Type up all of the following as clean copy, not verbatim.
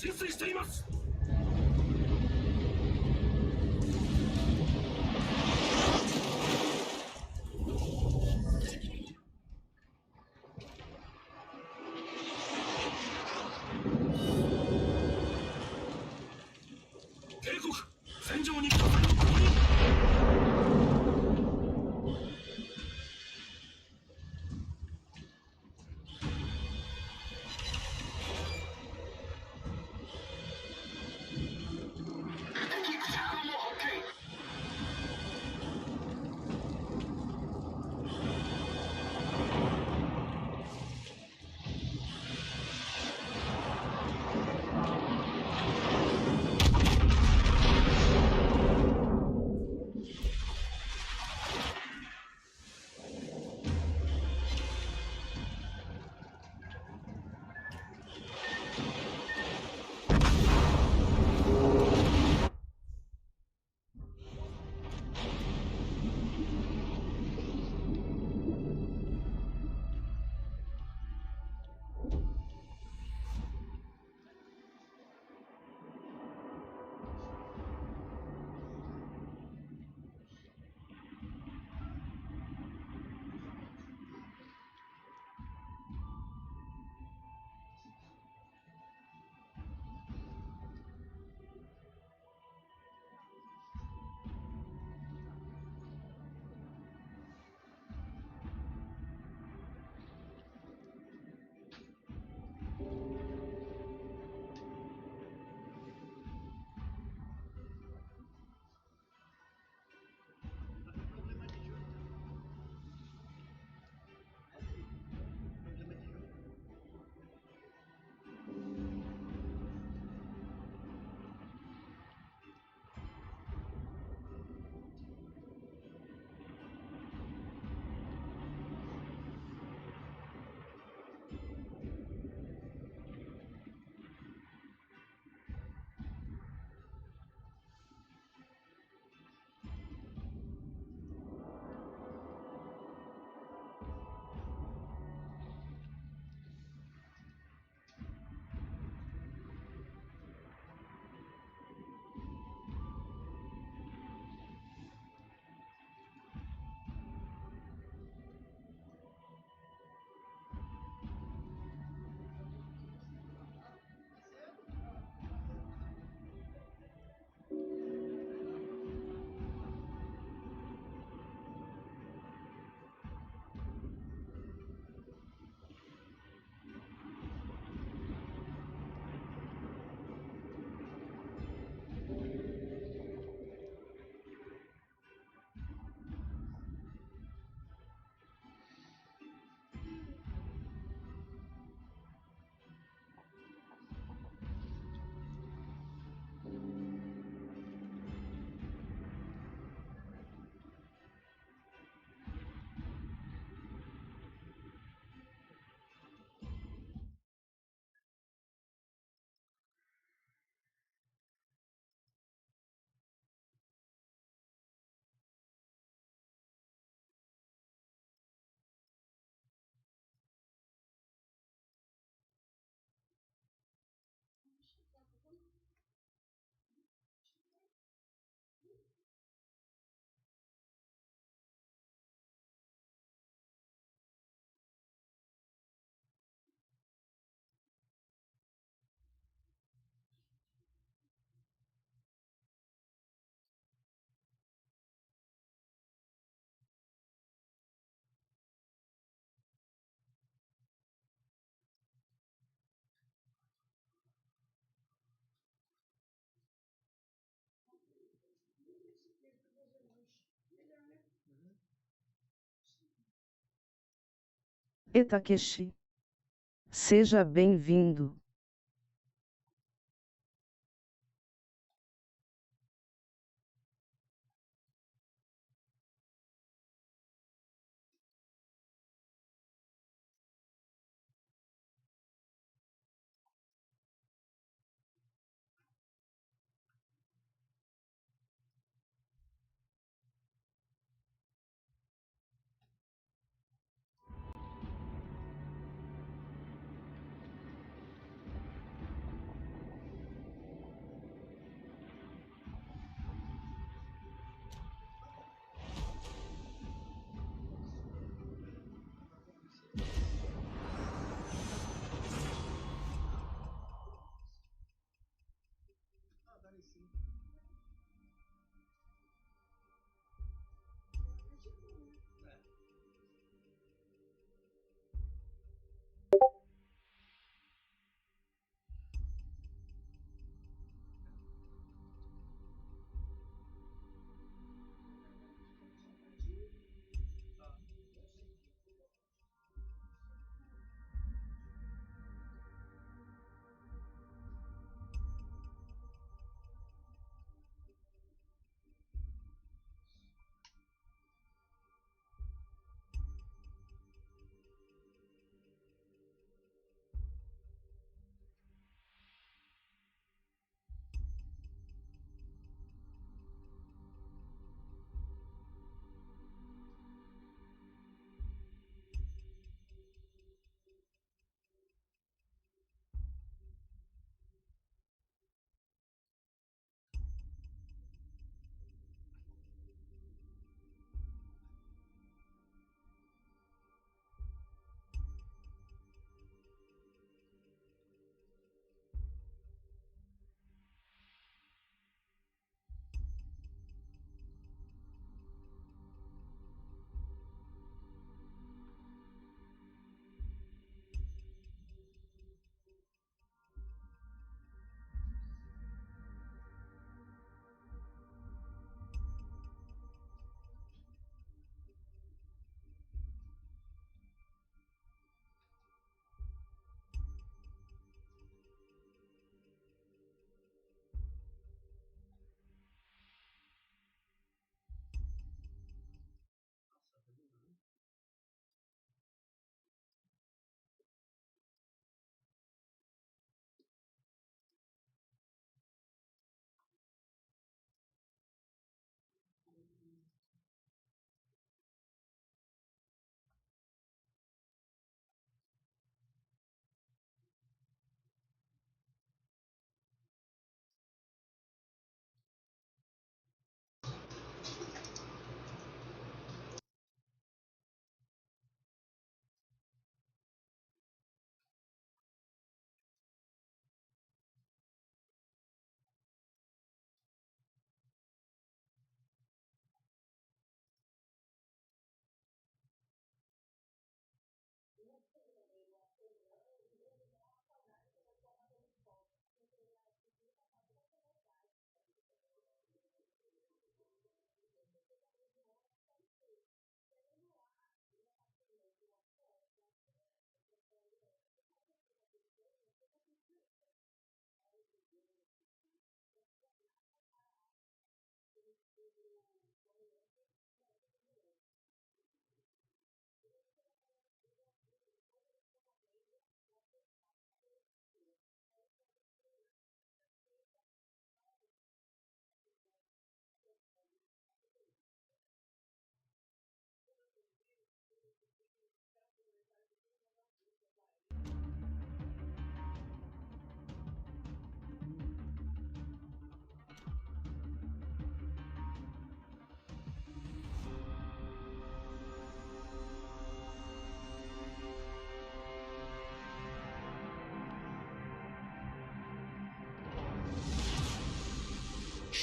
浸水しています。警告、戦場に火災を確認。Takeshi. Seja bem-vindo.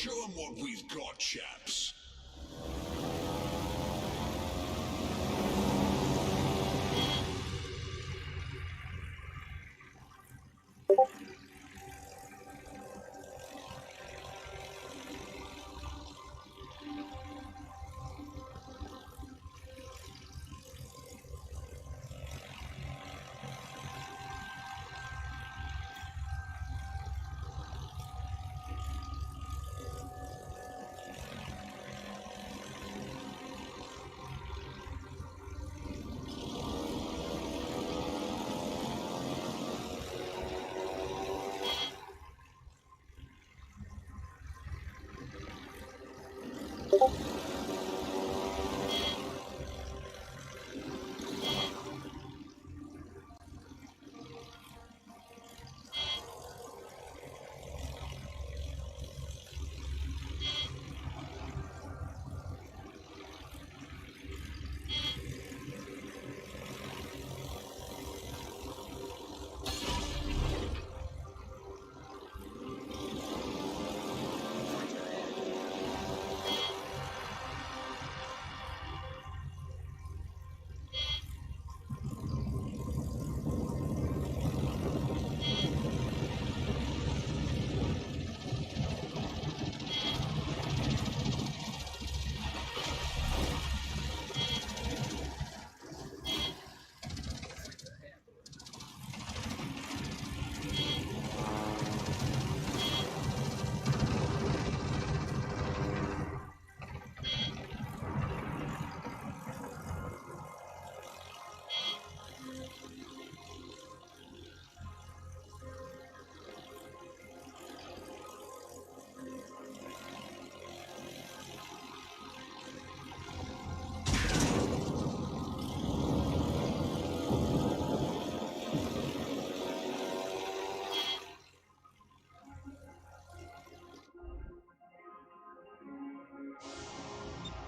Show 'em what we've got, chaps.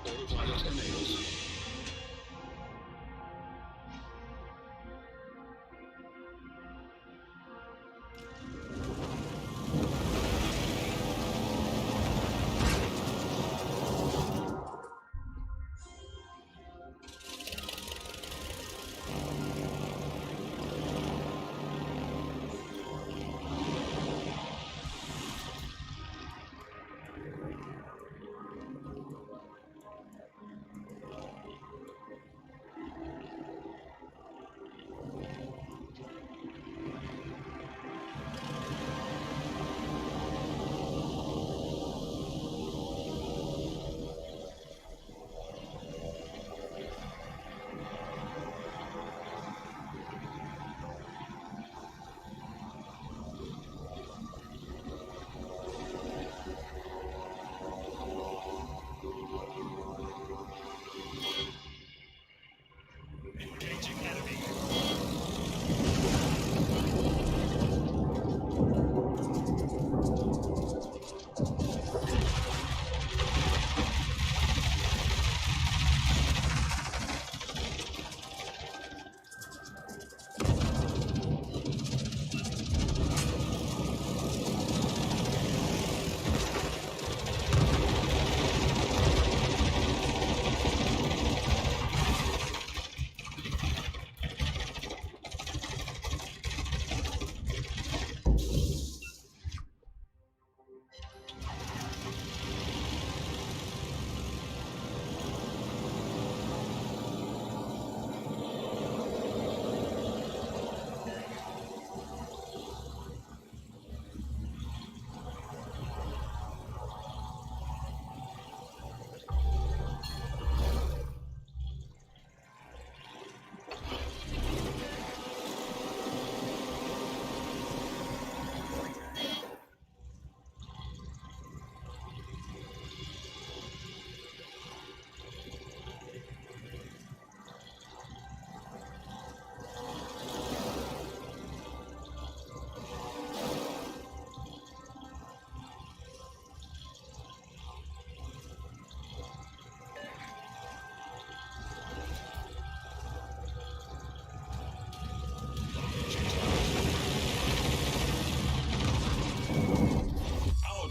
Autopilot enabled.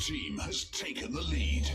team has taken the lead.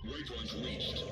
Waypoint reached.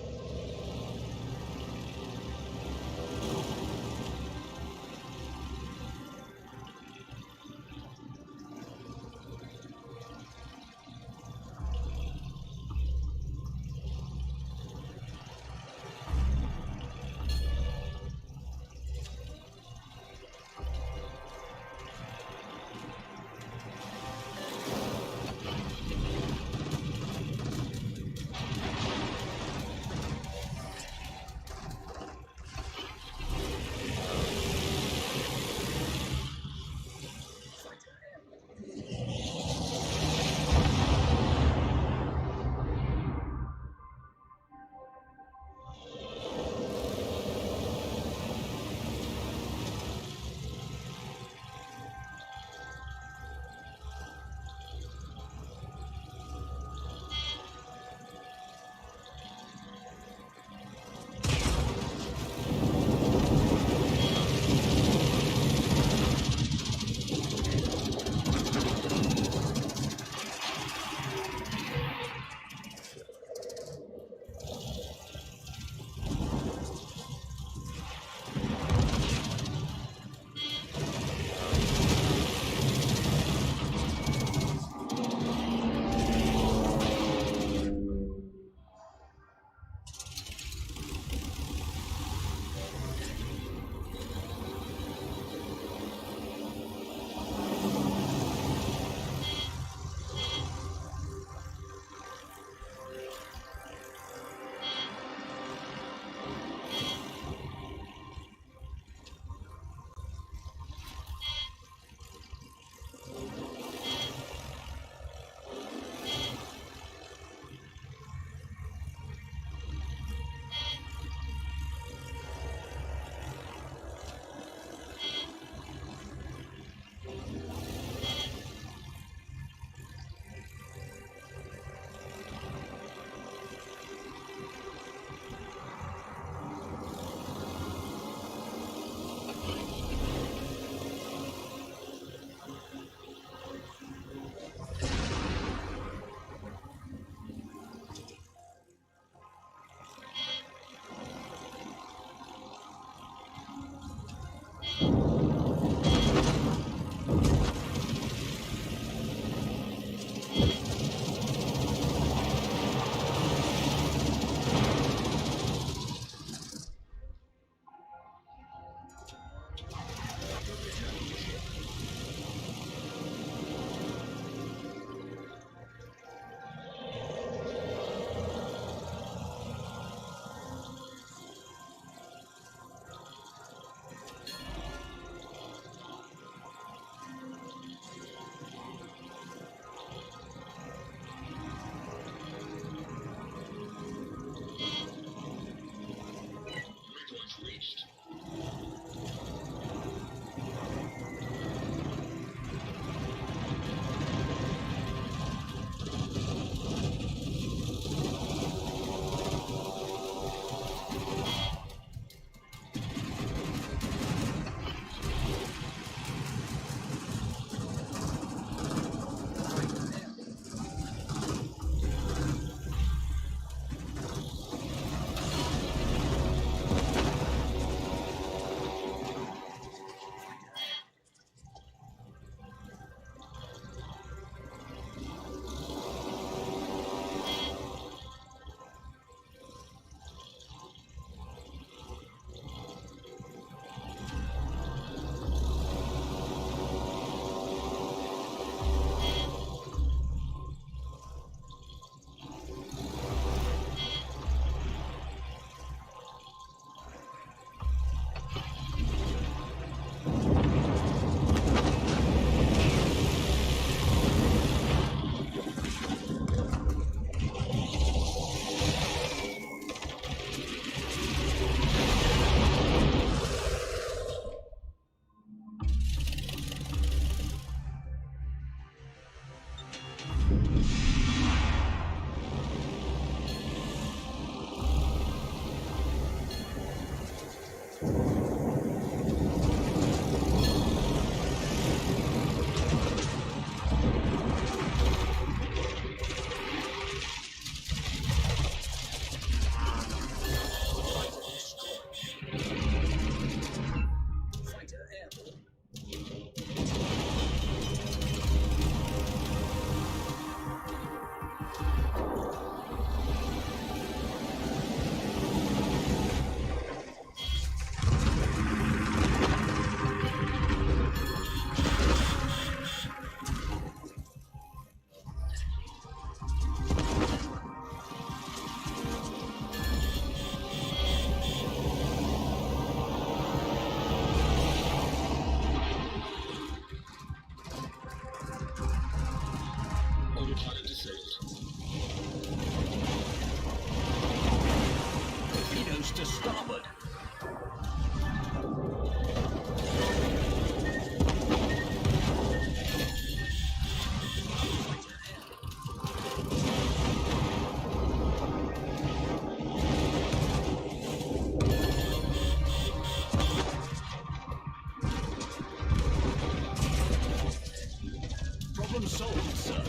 Solved, sir.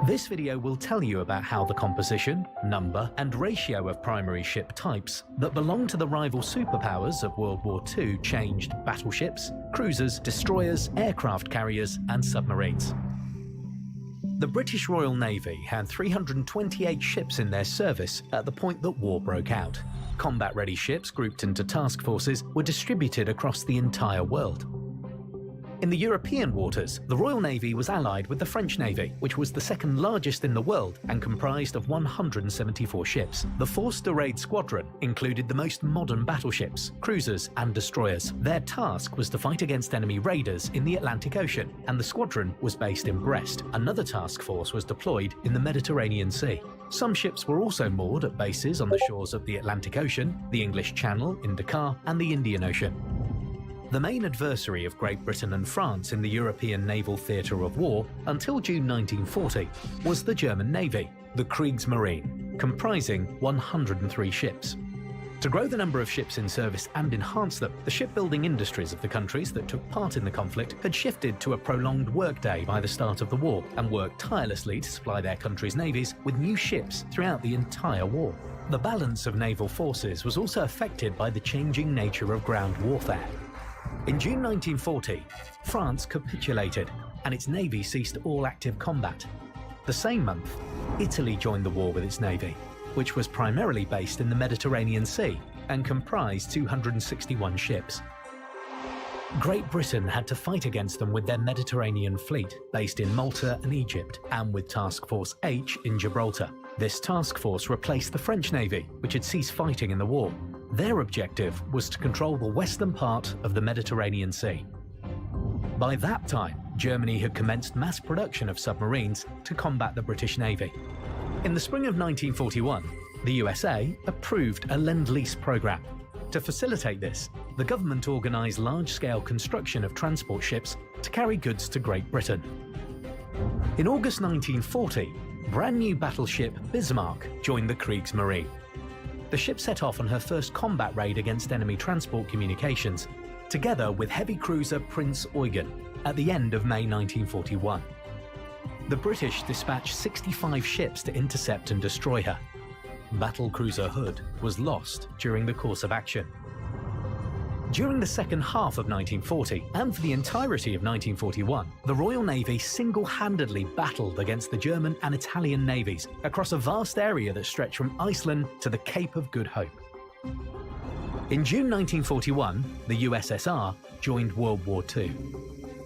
This video will tell you about how the composition, number, and ratio of primary ship types that belong to the rival superpowers of World War II changed battleships, cruisers, destroyers, aircraft carriers, and submarines. The British Royal Navy had 328 ships in their service at the point that war broke out. Combat-ready ships grouped into task forces were distributed across the entire world. In the European waters, the Royal Navy was allied with the French Navy, which was the second largest in the world and comprised of 174 ships. The Force de Raid Squadron included the most modern battleships, cruisers and destroyers. Their task was to fight against enemy raiders in the Atlantic Ocean, and the squadron was based in Brest. Another task force was deployed in the Mediterranean Sea. Some ships were also moored at bases on the shores of the Atlantic Ocean, the English Channel in Dakar, and the Indian Ocean. The main adversary of Great Britain and France in the European naval theatre of war until June 1940 was the German Navy, the Kriegsmarine, comprising 103 ships. To grow the number of ships in service and enhance them, the shipbuilding industries of the countries that took part in the conflict had shifted to a prolonged workday by the start of the war and worked tirelessly to supply their countries' navies with new ships throughout the entire war. The balance of naval forces was also affected by the changing nature of ground warfare. In June 1940, France capitulated and its navy ceased all active combat. The same month, Italy joined the war with its navy, which was primarily based in the Mediterranean Sea and comprised 261 ships. Great Britain had to fight against them with their Mediterranean fleet, based in Malta and Egypt, and with Task Force H in Gibraltar. This task force replaced the French Navy, which had ceased fighting in the war. Their objective was to control the western part of the Mediterranean Sea. By that time, Germany had commenced mass production of submarines to combat the British Navy. In the spring of 1941, the USA approved a Lend-Lease program. To facilitate this, the government organized large-scale construction of transport ships to carry goods to Great Britain. In August 1940, brand-new battleship Bismarck joined the Kriegsmarine. The ship set off on her first combat raid against enemy transport communications, together with heavy cruiser Prince Eugen, at the end of May 1941. The British dispatched 65 ships to intercept and destroy her. Battlecruiser Hood was lost during the course of action. During the second half of 1940, and for the entirety of 1941, the Royal Navy single-handedly battled against the German and Italian navies across a vast area that stretched from Iceland to the Cape of Good Hope. In June 1941, the USSR joined World War II.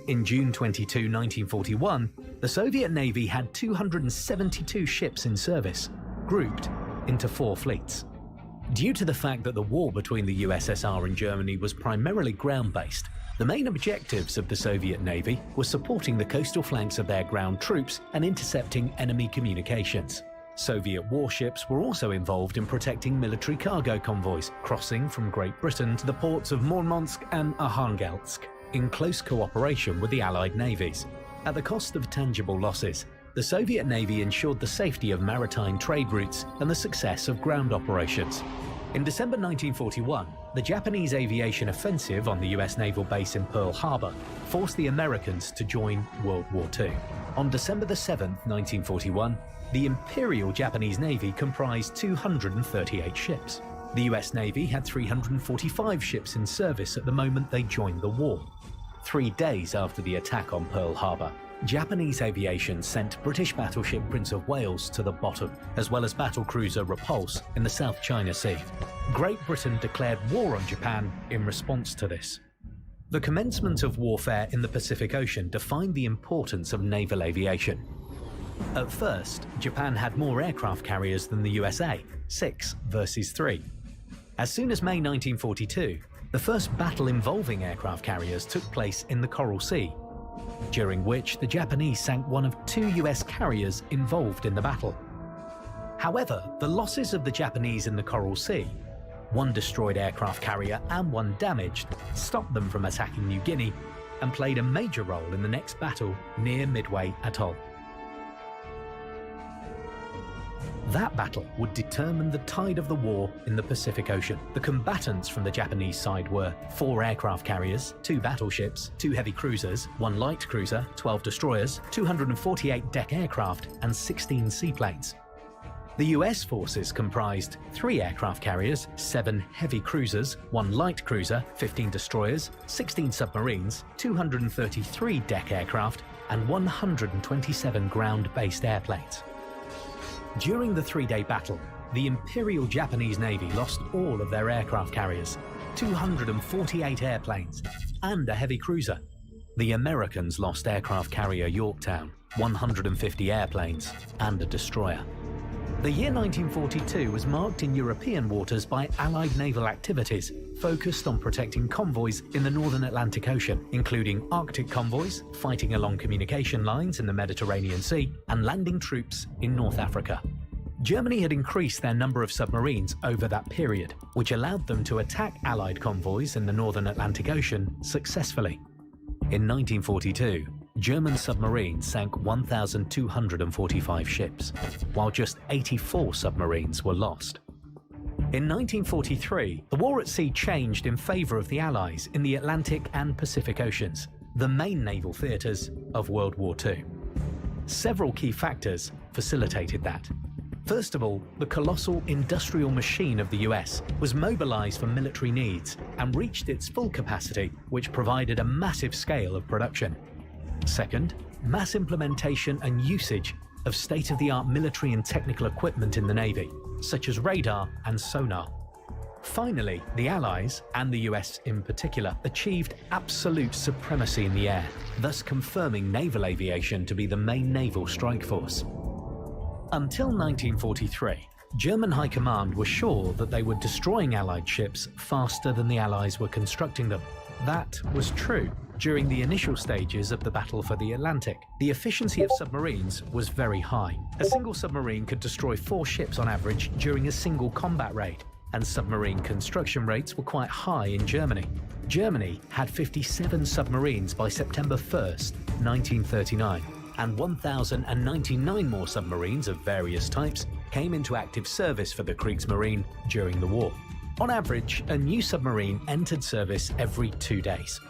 In June 22, 1941, the Soviet Navy had 272 ships in service, grouped into 4 fleets. Due to the fact that the war between the USSR and Germany was primarily ground-based, the main objectives of the Soviet Navy were supporting the coastal flanks of their ground troops and intercepting enemy communications. Soviet warships were also involved in protecting military cargo convoys crossing from Great Britain to the ports of Murmansk and Arkhangelsk, in close cooperation with the Allied navies. At the cost of tangible losses, the Soviet Navy ensured the safety of maritime trade routes and the success of ground operations. In December 1941, the Japanese aviation offensive on the US naval base in Pearl Harbor forced the Americans to join World War II. On December 7, 1941, the Imperial Japanese Navy comprised 238 ships. The US Navy had 345 ships in service at the moment they joined the war. 3 days after the attack on Pearl Harbor, Japanese aviation sent British battleship Prince of Wales to the bottom, as well as battlecruiser Repulse in the South China Sea. Great Britain declared war on Japan in response to this. The commencement of warfare in the Pacific Ocean defined the importance of naval aviation. At first, Japan had more aircraft carriers than the USA, 6 versus 3. As soon as May 1942, the first battle involving aircraft carriers took place in the Coral Sea, during which the Japanese sank one of 2 US carriers involved in the battle. However, the losses of the Japanese in the Coral Sea, 1 destroyed aircraft carrier and 1 damaged, stopped them from attacking New Guinea and played a major role in the next battle near Midway Atoll. That battle would determine the tide of the war in the Pacific Ocean. The combatants from the Japanese side were 4 aircraft carriers, 2 battleships, 2 heavy cruisers, 1 light cruiser, 12 destroyers, 248 deck aircraft, and 16 seaplanes. The US forces comprised 3 aircraft carriers, 7 heavy cruisers, 1 light cruiser, 15 destroyers, 16 submarines, 233 deck aircraft, and 127 ground-based airplanes. During the 3-day battle, the Imperial Japanese Navy lost all of their aircraft carriers, 248 airplanes, and a heavy cruiser. The Americans lost aircraft carrier Yorktown, 150 airplanes, and a destroyer. The year 1942 was marked in European waters by Allied naval activities focused on protecting convoys in the Northern Atlantic Ocean, including Arctic convoys, fighting along communication lines in the Mediterranean Sea, and landing troops in North Africa. Germany had increased their number of submarines over that period, which allowed them to attack Allied convoys in the Northern Atlantic Ocean successfully. In 1942, German submarines sank 1,245 ships, while just 84 submarines were lost. In 1943, the war at sea changed in favour of the Allies in the Atlantic and Pacific Oceans, the main naval theatres of World War II. Several key factors facilitated that. First of all, the colossal industrial machine of the US was mobilised for military needs and reached its full capacity, which provided a massive scale of production. Second, mass implementation and usage of state-of-the-art military and technical equipment in the Navy, such as radar and sonar. Finally, the Allies, and the US in particular, achieved absolute supremacy in the air, thus confirming naval aviation to be the main naval strike force. Until 1943, German High Command was sure that they were destroying Allied ships faster than the Allies were constructing them. That was true. During the initial stages of the Battle for the Atlantic, the efficiency of submarines was very high. A single submarine could destroy 4 ships on average during a single combat raid, and submarine construction rates were quite high in Germany. Germany had 57 submarines by September 1st, 1939, and 1,099 more submarines of various types came into active service for the Kriegsmarine during the war. On average, a new submarine entered service every 2 days.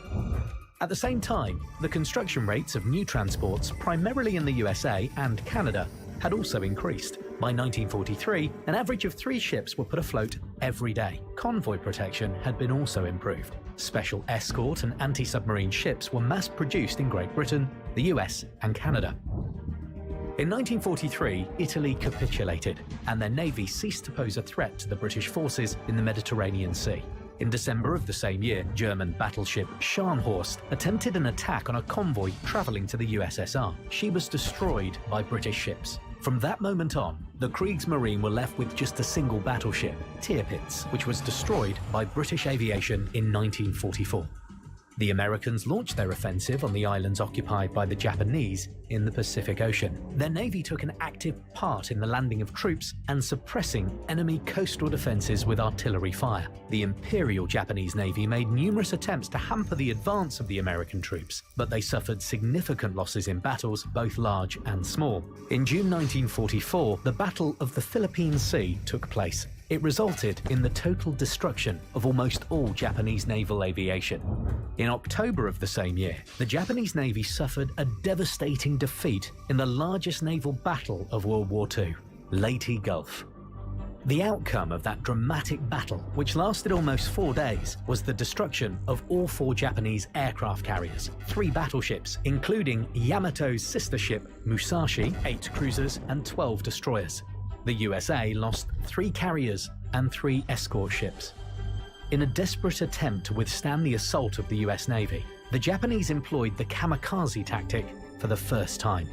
At the same time, the construction rates of new transports, primarily in the USA and Canada, had also increased. By 1943, an average of 3 ships were put afloat every day. Convoy protection had been also improved. Special escort and anti-submarine ships were mass-produced in Great Britain, the US and Canada. In 1943, Italy capitulated, and their navy ceased to pose a threat to the British forces in the Mediterranean Sea. In December of the same year, German battleship Scharnhorst attempted an attack on a convoy travelling to the USSR. She was destroyed by British ships. From that moment on, the Kriegsmarine were left with just a single battleship, Tirpitz, which was destroyed by British aviation in 1944. The Americans launched their offensive on the islands occupied by the Japanese in the Pacific Ocean. Their navy took an active part in the landing of troops and suppressing enemy coastal defenses with artillery fire. The Imperial Japanese Navy made numerous attempts to hamper the advance of the American troops, but they suffered significant losses in battles, both large and small. In June 1944, the Battle of the Philippine Sea took place. It resulted in the total destruction of almost all Japanese naval aviation. In October of the same year, the Japanese Navy suffered a devastating defeat in the largest naval battle of World War II, Leyte Gulf. The outcome of that dramatic battle, which lasted almost 4 days, was the destruction of all 4 Japanese aircraft carriers, 3 battleships, including Yamato's sister ship Musashi, 8 cruisers and 12 destroyers. The USA lost 3 carriers and 3 escort ships. In a desperate attempt to withstand the assault of the US Navy, the Japanese employed the kamikaze tactic for the first time.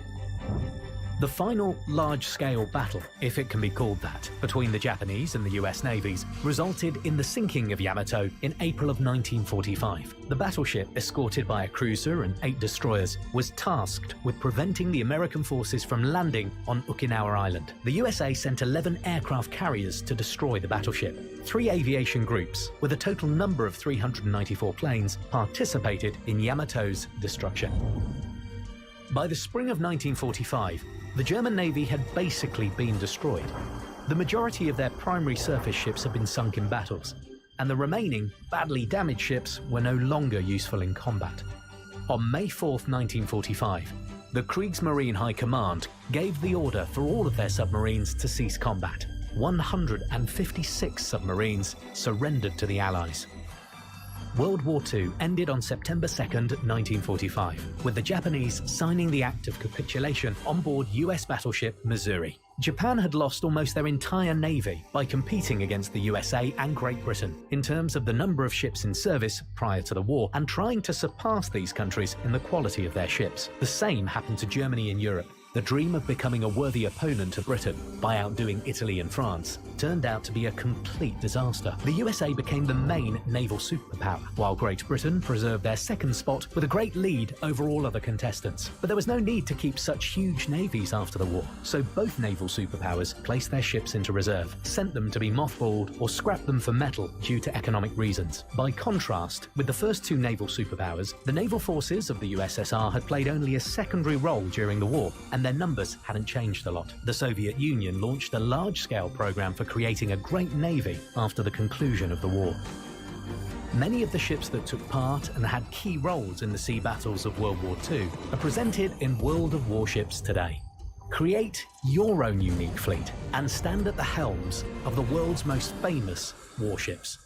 The final large-scale battle, if it can be called that, between the Japanese and the US navies resulted in the sinking of Yamato in April of 1945. The battleship, escorted by a cruiser and 8 destroyers, was tasked with preventing the American forces from landing on Okinawa Island. The USA sent 11 aircraft carriers to destroy the battleship. 3 aviation groups, with a total number of 394 planes, participated in Yamato's destruction. By the spring of 1945, the German Navy had basically been destroyed. The majority of their primary surface ships had been sunk in battles, and the remaining, badly damaged ships were no longer useful in combat. On May 4, 1945, the Kriegsmarine High Command gave the order for all of their submarines to cease combat. 156 submarines surrendered to the Allies. World War II ended on September 2, 1945, with the Japanese signing the act of capitulation on board US battleship Missouri. Japan had lost almost their entire navy by competing against the USA and Great Britain in terms of the number of ships in service prior to the war and trying to surpass these countries in the quality of their ships. The same happened to Germany and Europe. The dream of becoming a worthy opponent of Britain by outdoing Italy and France turned out to be a complete disaster. The USA became the main naval superpower, while Great Britain preserved their second spot with a great lead over all other contestants. But there was no need to keep such huge navies after the war, so both naval superpowers placed their ships into reserve, sent them to be mothballed or scrapped them for metal due to economic reasons. By contrast, with the first 2 naval superpowers, the naval forces of the USSR had played only a secondary role during the war, and their numbers hadn't changed a lot. The Soviet Union launched a large-scale program for creating a great navy after the conclusion of the war. Many of the ships that took part and had key roles in the sea battles of World War II are presented in World of Warships today. Create your own unique fleet and stand at the helms of the world's most famous warships.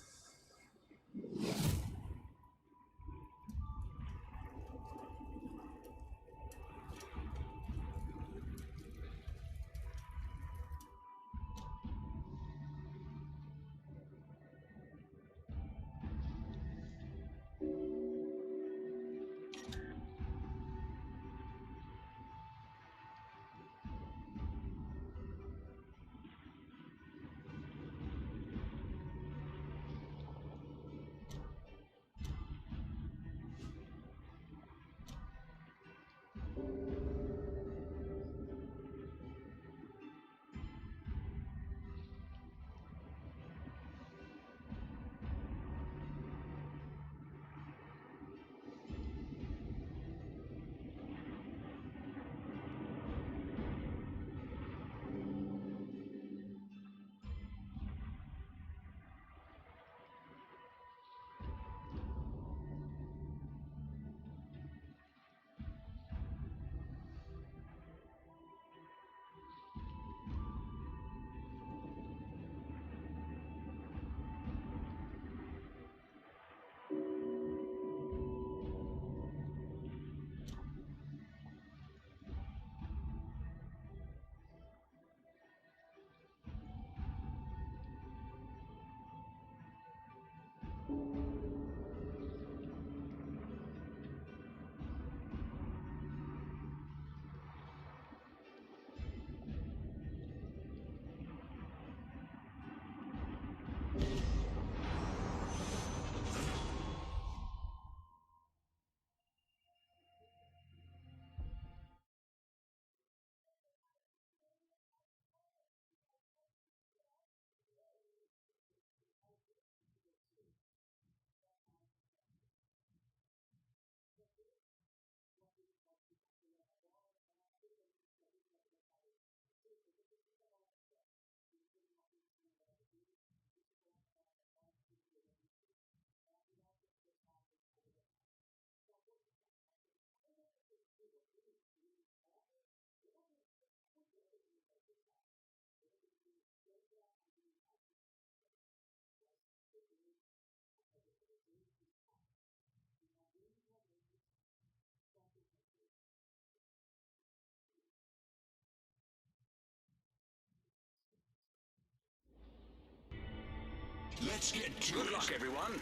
luck, everyone.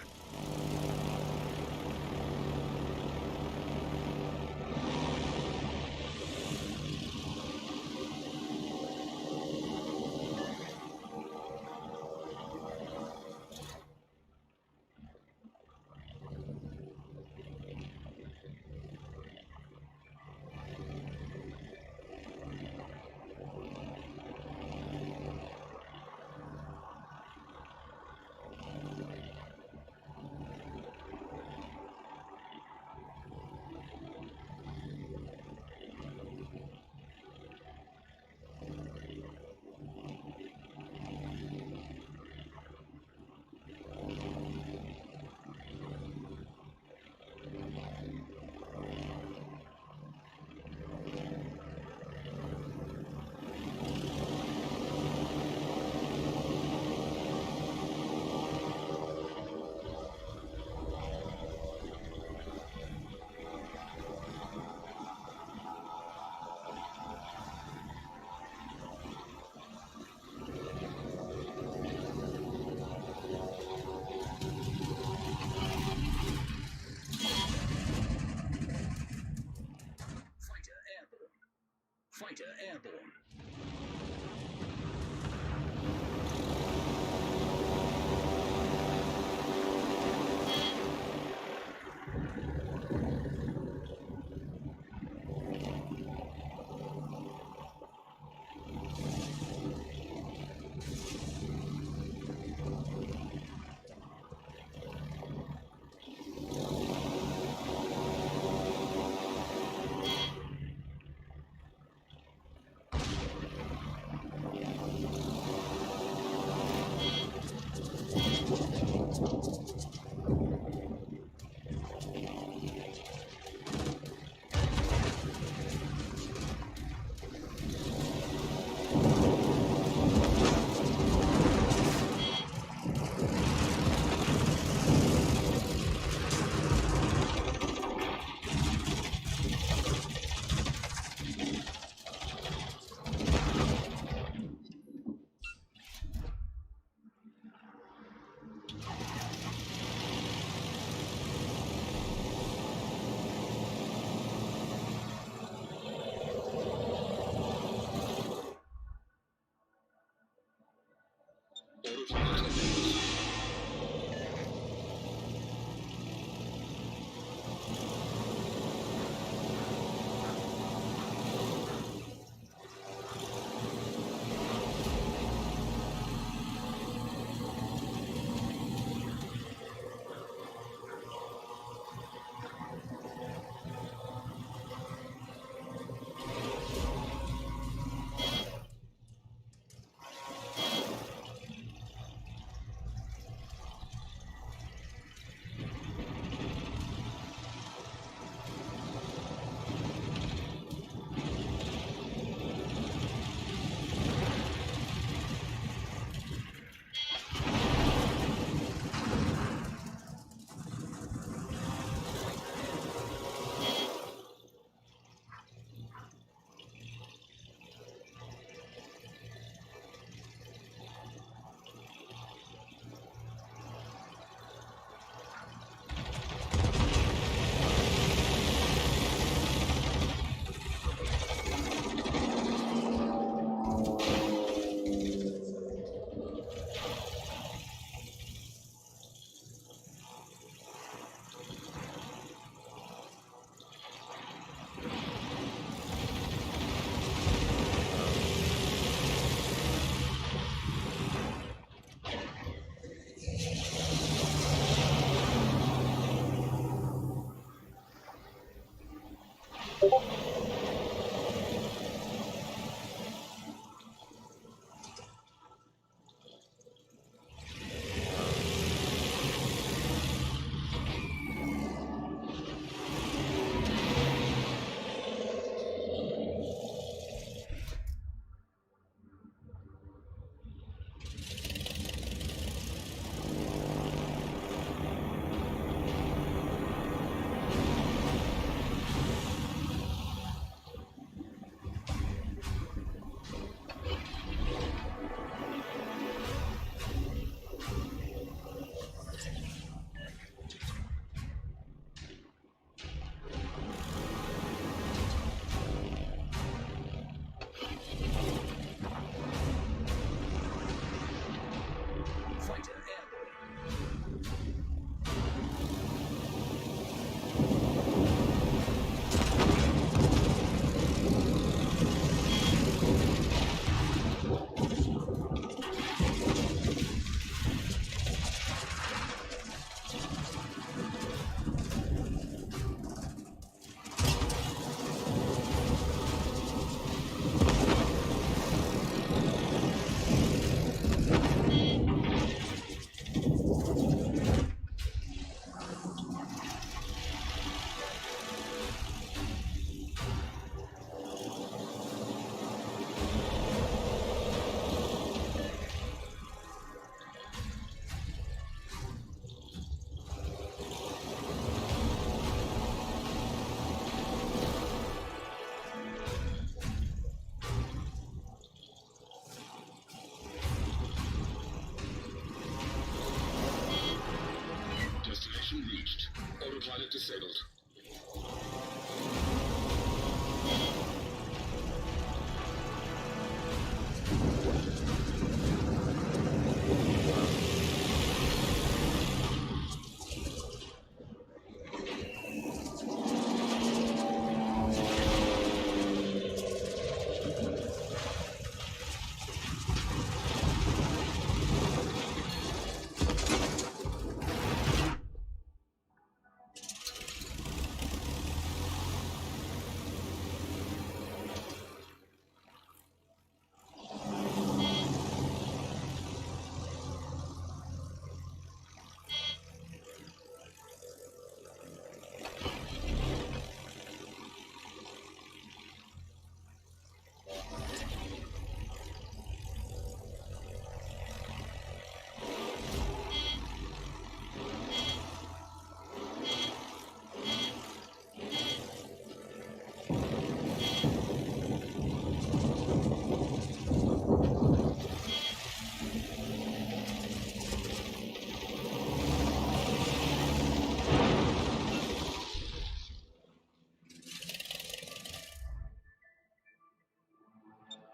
Autopilot disabled.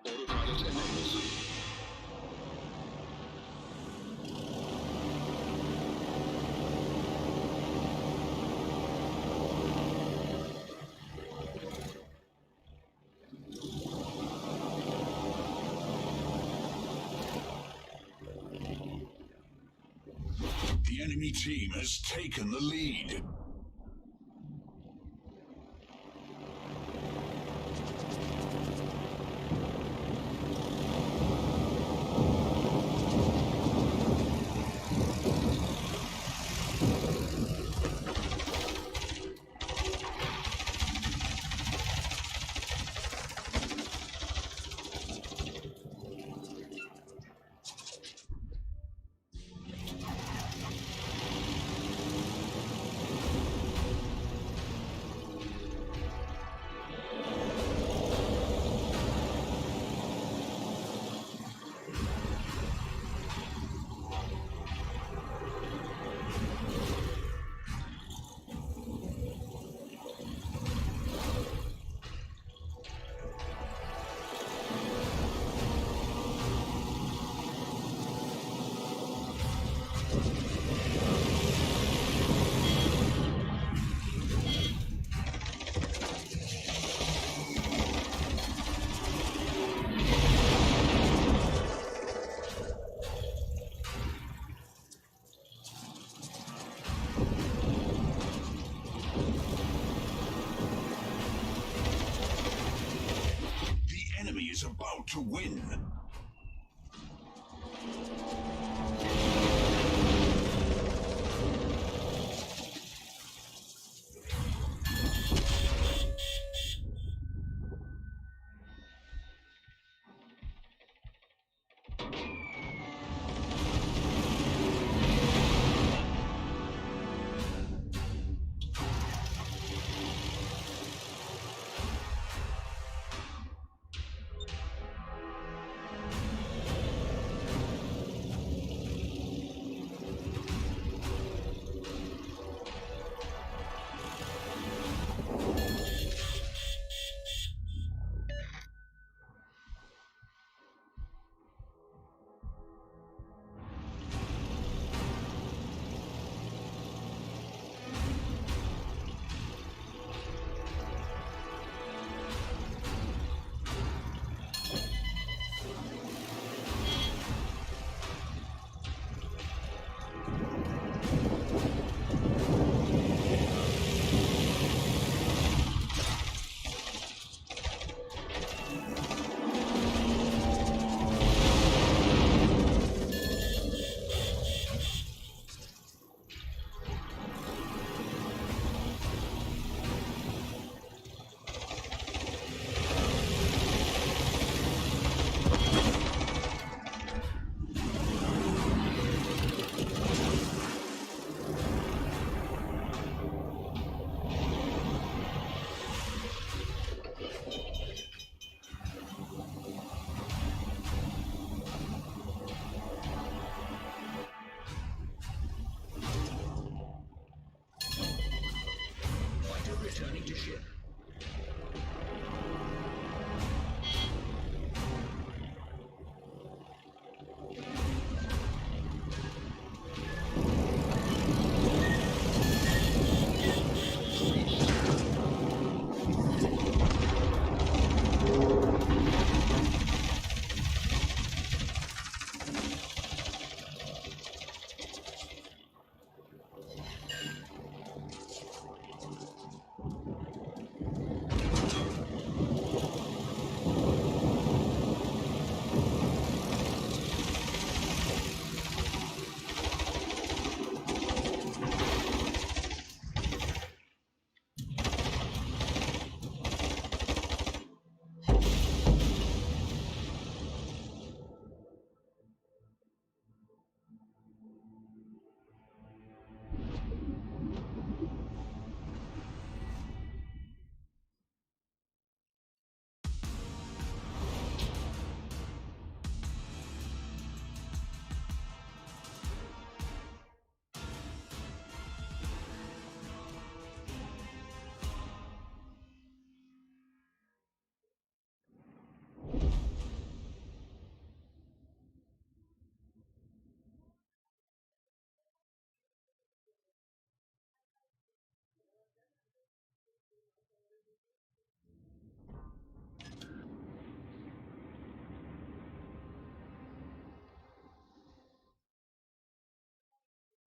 Autopilot enabled. The enemy team has taken the lead. The enemy is about to win. Returning to ship.